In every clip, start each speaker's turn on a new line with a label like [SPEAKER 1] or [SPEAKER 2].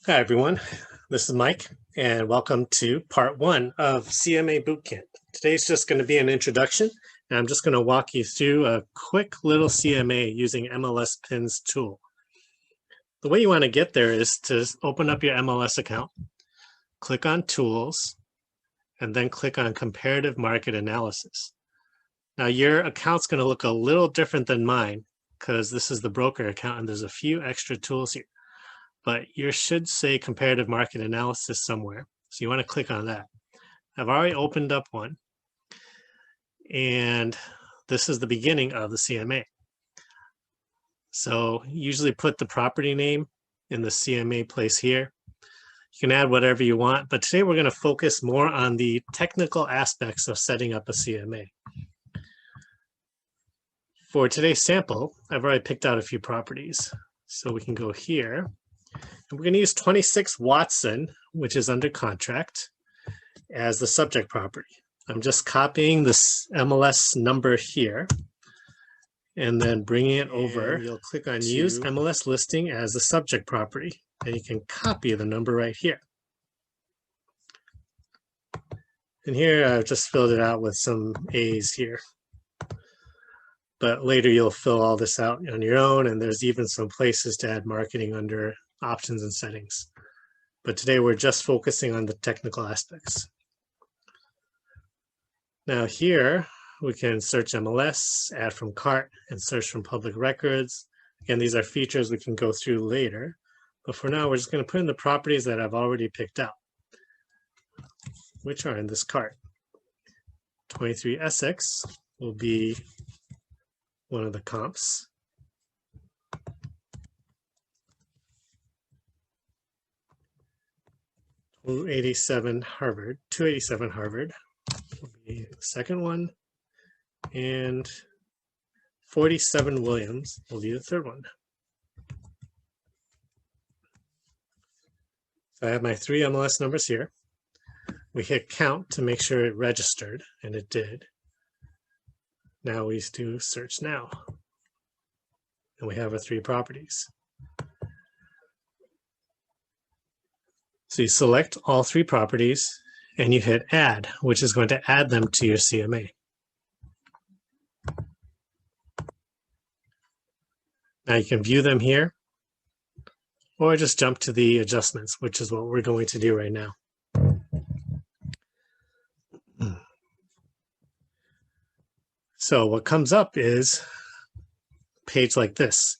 [SPEAKER 1] Hi, everyone. This is Mike, and welcome to part one of CMA Bootcamp. Today's just going to be an introduction, and I'm just going to walk you through a quick little CMA using MLS Pins tool. The way you want to get there is to open up your MLS account, click on Tools, and then click on Comparative Market Analysis. Now, your account's going to look a little different than mine because this is the broker account, and there's a few extra tools here. But you should say comparative market analysis somewhere. So you want to click on that. I've already opened up one. And this is the beginning of the CMA. So usually put the property name in the CMA place here. You can add whatever you want, but today we're going to focus more on the technical aspects of setting up a CMA. For today's sample, I've already picked out a few properties. So we can go here. And we're going to use 26 Watson, which is under contract, as the subject property. I'm just copying this MLS number here and then bringing it over. And you'll click on Use MLS Listing as the subject property, and you can copy the number right here. And here I've just filled it out with some A's here. But later you'll fill all this out on your own, and there's even some places to add marketing under options and settings. But today we're just focusing on the technical aspects. Now here we can search MLS, add from cart, and search from public records. Again, these are features we can go through later. But for now, we're just going to put in the properties that I've already picked out, which are in this cart. 23 Essex will be one of the comps. 287 Harvard will be the second one, and 47 Williams will be the third one. So I have my three MLS numbers here. We hit count to make sure it registered, and it did. Now we do search now, and we have our three properties. So you select all three properties and you hit add, which is going to add them to your CMA. Now you can view them here or just jump to the adjustments, which is what we're going to do right now. So what comes up is a page like this.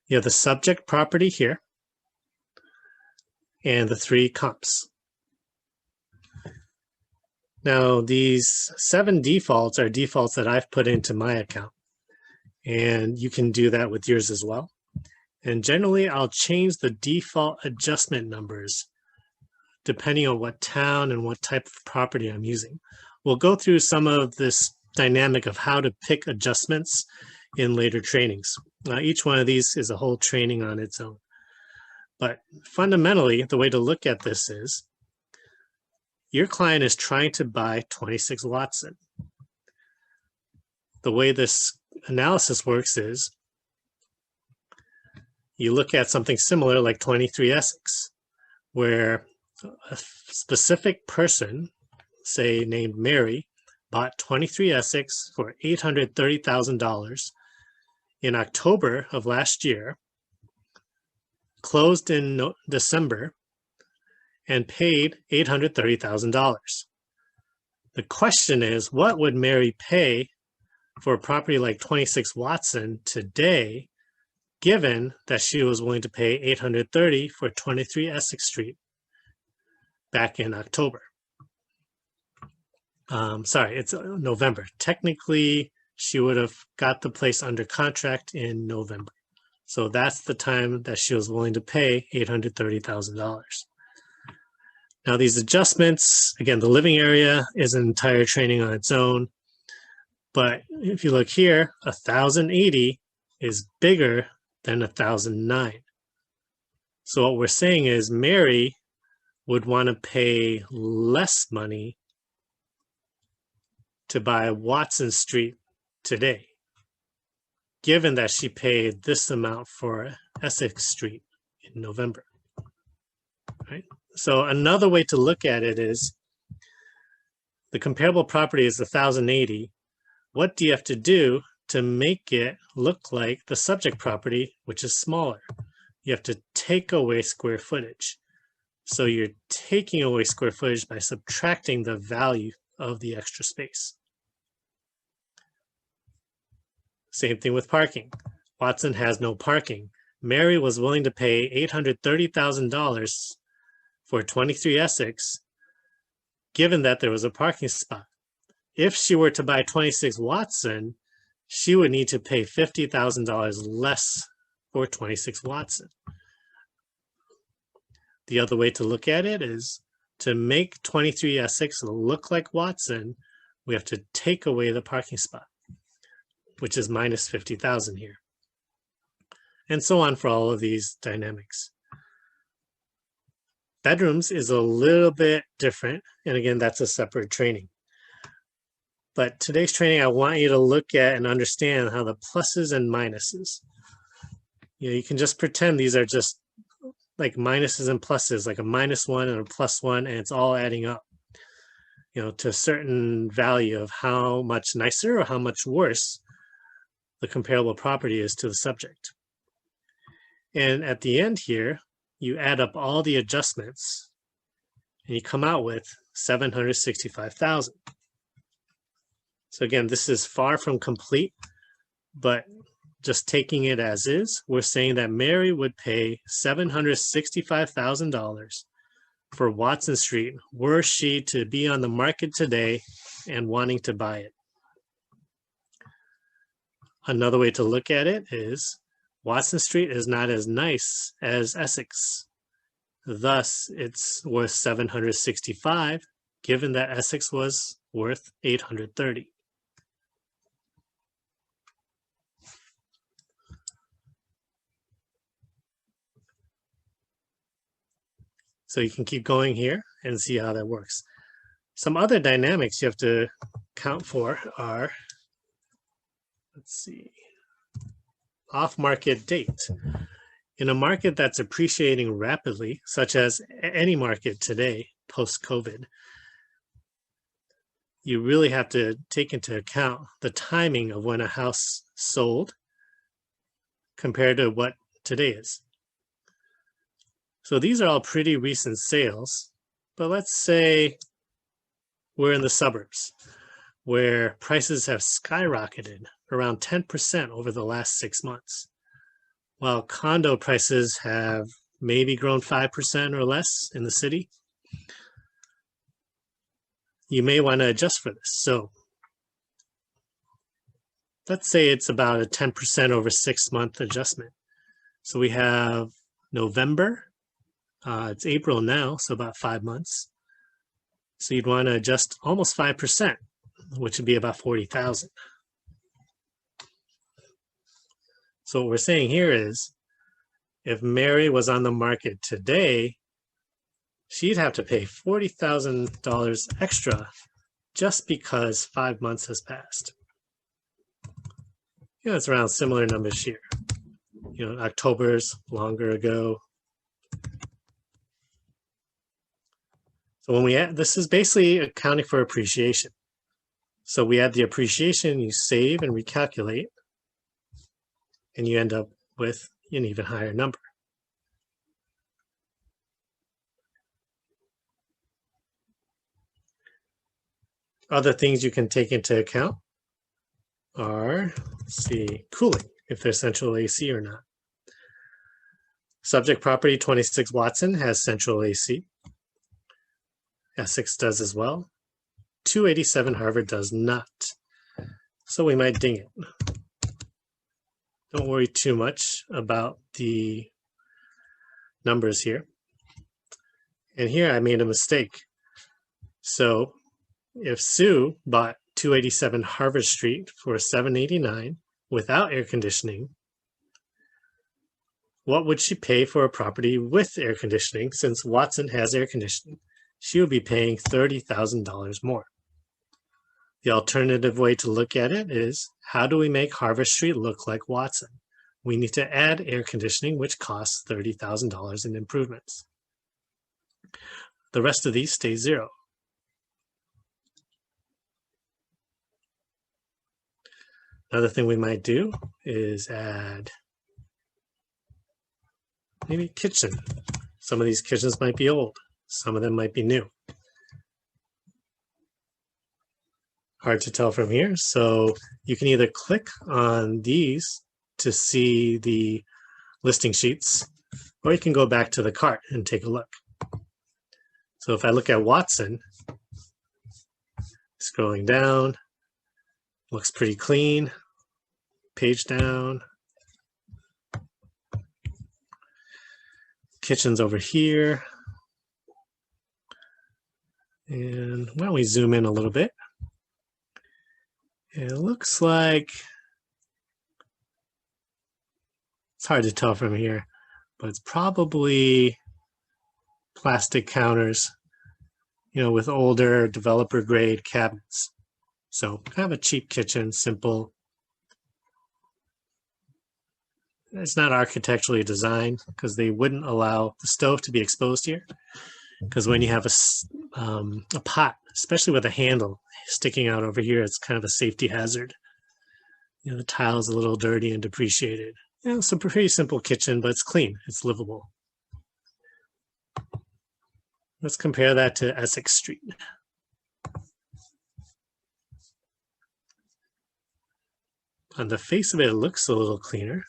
[SPEAKER 1] You have the subject property here and the three comps. Now, these 7 defaults are defaults that I've put into my account, and you can do that with yours as well. And generally, I'll change the default adjustment numbers depending on what town and what type of property I'm using. We'll go through some of this dynamic of how to pick adjustments in later trainings. Each one of these is a whole training on its own. But fundamentally, the way to look at this is your client is trying to buy 26 Watson. The way this analysis works is you look at something similar like 23 Essex, where a specific person, say named Mary, bought 23 Essex for $830,000 in October of last year, closed in December, and paid $830,000. The question is, what would Mary pay for a property like 26 Watson today, given that she was willing to pay $830,000 for 23 Essex Street back in October? Sorry, it's November. Technically, she would have got the place under contract in November. So that's the time that she was willing to pay $830,000. Now these adjustments, again, the living area is an entire training on its own. But if you look here, 1,080 is bigger than 1,009. So what we're saying is Mary would want to pay less money to buy Watson Street today, given that she paid this amount for Essex Street in November. right? So another way to look at it is the comparable property is 1,080. What do you have to do to make it look like the subject property, which is smaller? You have to take away square footage. So you're taking away square footage by subtracting the value of the extra space. Same thing with parking. Watson has no parking. Mary was willing to pay $830,000 for 23 Essex, given that there was a parking spot. If she were to buy 26 Watson, she would need to pay $50,000 less for 26 Watson. The other way to look at it is to make 23 Essex look like Watson, we have to take away the parking spot, which is minus 50,000 here. And so on for all of these dynamics. Bedrooms is a little bit different. And again, that's a separate training. But today's training, I want you to look at and understand how the pluses and minuses. You can just pretend these are just like minuses and pluses, like a -1 and a +1, and it's all adding up, to a certain value of how much nicer or how much worse the comparable property is to the subject. And at the end here, you add up all the adjustments and you come out with 765,000. So again, this is far from complete, but just taking it as is, we're saying that Mary would pay $765,000 for Watson Street were she to be on the market today and wanting to buy it. Another way to look at it is Watson Street is not as nice as Essex. Thus, it's worth 765, given that Essex was worth 830. So you can keep going here and see how that works. Some other dynamics you have to account for are, let's see, off-market date. In a market that's appreciating rapidly, such as any market today, post-COVID, you really have to take into account the timing of when a house sold compared to what today is. So these are all pretty recent sales, but let's say we're in the suburbs where prices have skyrocketed around 10% over the last 6 months, while condo prices have maybe grown 5% or less in the city. You may want to adjust for this. So let's say it's about a 10% over 6-month adjustment. So we have November. It's April now, so about 5 months. So you'd want to adjust almost 5%, which would be about 40,000. So what we're saying here is, if Mary was on the market today, she'd have to pay $40,000 extra just because 5 months has passed. It's around similar numbers here. October's longer ago. So when we add, this is basically accounting for appreciation. So we add the appreciation, you save and recalculate, and you end up with an even higher number. Other things you can take into account are, let's see, cooling, if there's central AC or not. Subject property 26 Watson has central AC. Essex does as well. 287 Harvard does not. So we might ding it. Don't worry too much about the numbers here. And here I made a mistake. So if Sue bought 287 Harvard Street for $789 without air conditioning, what would she pay for a property with air conditioning? Since Watson has air conditioning, she would be paying $30,000 more. The alternative way to look at it is, how do we make Harvard Street look like Watson? We need to add air conditioning, which costs $30,000 in improvements. The rest of these stay 0. Another thing we might do is add maybe kitchen. Some of these kitchens might be old. Some of them might be new. Hard to tell from here. So you can either click on these to see the listing sheets, or you can go back to the cart and take a look. So if I look at Watson, scrolling down, looks pretty clean. Page down. Kitchen's over here. And why don't we zoom in a little bit? It looks like, it's hard to tell from here, but it's probably plastic counters, with older developer grade cabinets. So kind of a cheap kitchen, simple. It's not architecturally designed because they wouldn't allow the stove to be exposed here. Because when you have a pot, especially with a handle sticking out over here, it's kind of a safety hazard. The tile's a little dirty and depreciated. It's a pretty simple kitchen, but it's clean. It's livable. Let's compare that to Essex Street. On the face of it, it looks a little cleaner.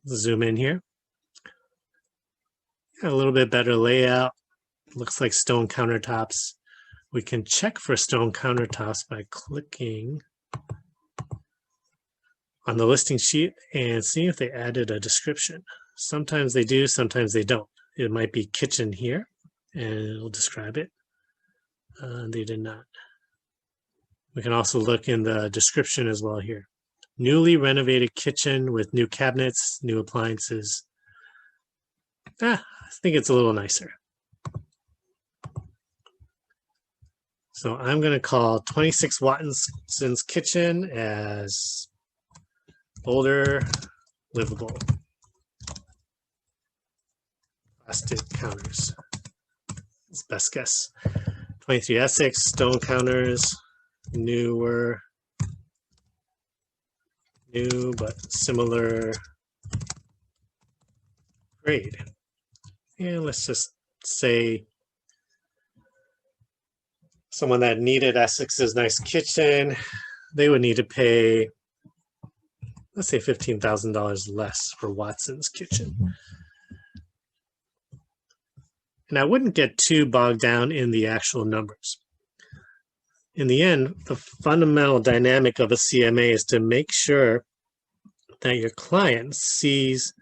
[SPEAKER 1] Zoom in here. A little bit better layout. Looks like stone countertops. We can check for stone countertops by clicking on the listing sheet and seeing if they added a description. Sometimes they do, sometimes they don't. It might be kitchen here, and it'll describe it. They did not. We can also look in the description as well here. Newly renovated kitchen with new cabinets, new appliances. I think it's a little nicer. So I'm going to call 26 Watson's Kitchen as older, livable. Plastic counters. That's best guess. 23 Essex, stone counters, newer. New but similar grade. And let's just say someone that needed Essex's nice kitchen, they would need to pay, let's say $15,000 less for Watson's kitchen. And I wouldn't get too bogged down in the actual numbers. In the end, the fundamental dynamic of a CMA is to make sure that your client sees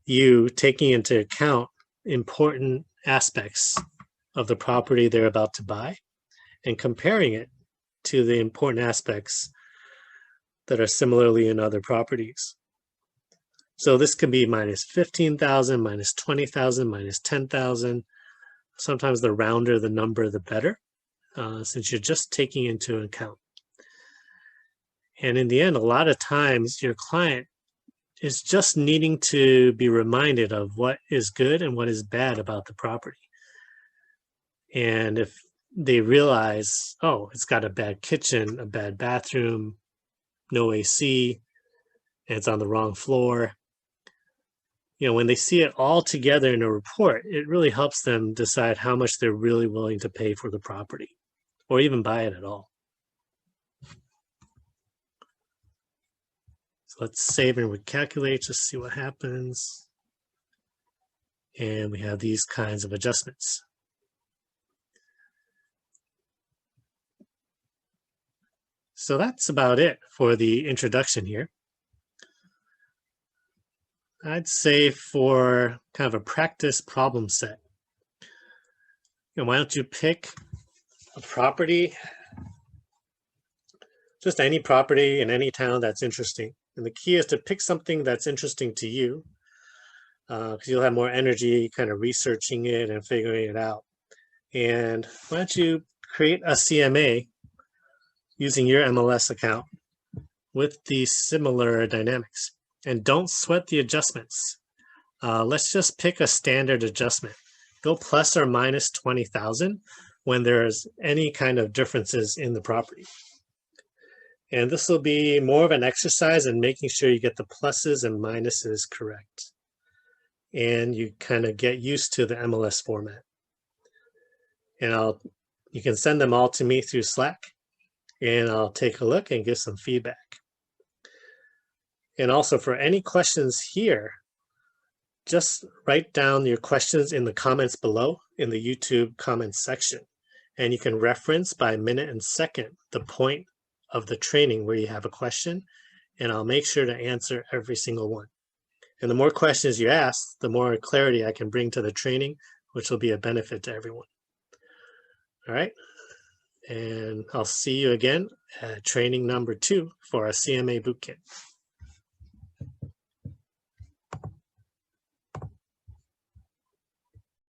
[SPEAKER 1] you taking into account important aspects of the property they're about to buy and comparing it to the important aspects that are similarly in other properties. So this could be minus 15,000, minus 20,000, minus 10,000. Sometimes the rounder the number, the better. Since you're just taking into account. And in the end, a lot of times your client is just needing to be reminded of what is good and what is bad about the property. And if they realize, oh, it's got a bad kitchen, a bad bathroom, no AC, and it's on the wrong floor, when they see it all together in a report, it really helps them decide how much they're really willing to pay for the property, or even buy it at all. So let's save and recalculate, just see what happens. And we have these kinds of adjustments. So that's about it for the introduction here. I'd say for kind of a practice problem set, why don't you pick a property, just any property in any town that's interesting. And the key is to pick something that's interesting to you, because you'll have more energy kind of researching it and figuring it out. And why don't you create a CMA using your MLS account with these similar dynamics. And don't sweat the adjustments. Let's just pick a standard adjustment. Go plus or minus 20,000 when there's any kind of differences in the property. And this will be more of an exercise in making sure you get the pluses and minuses correct. And you kind of get used to the MLS format. And you can send them all to me through Slack, and I'll take a look and give some feedback. And also for any questions here, just write down your questions in the comments below in the YouTube comments section. And you can reference by minute and second the point of the training where you have a question, and I'll make sure to answer every single one. And the more questions you ask, the more clarity I can bring to the training, which will be a benefit to everyone. All right. And I'll see you again at training number 2 for our CMA bootcamp.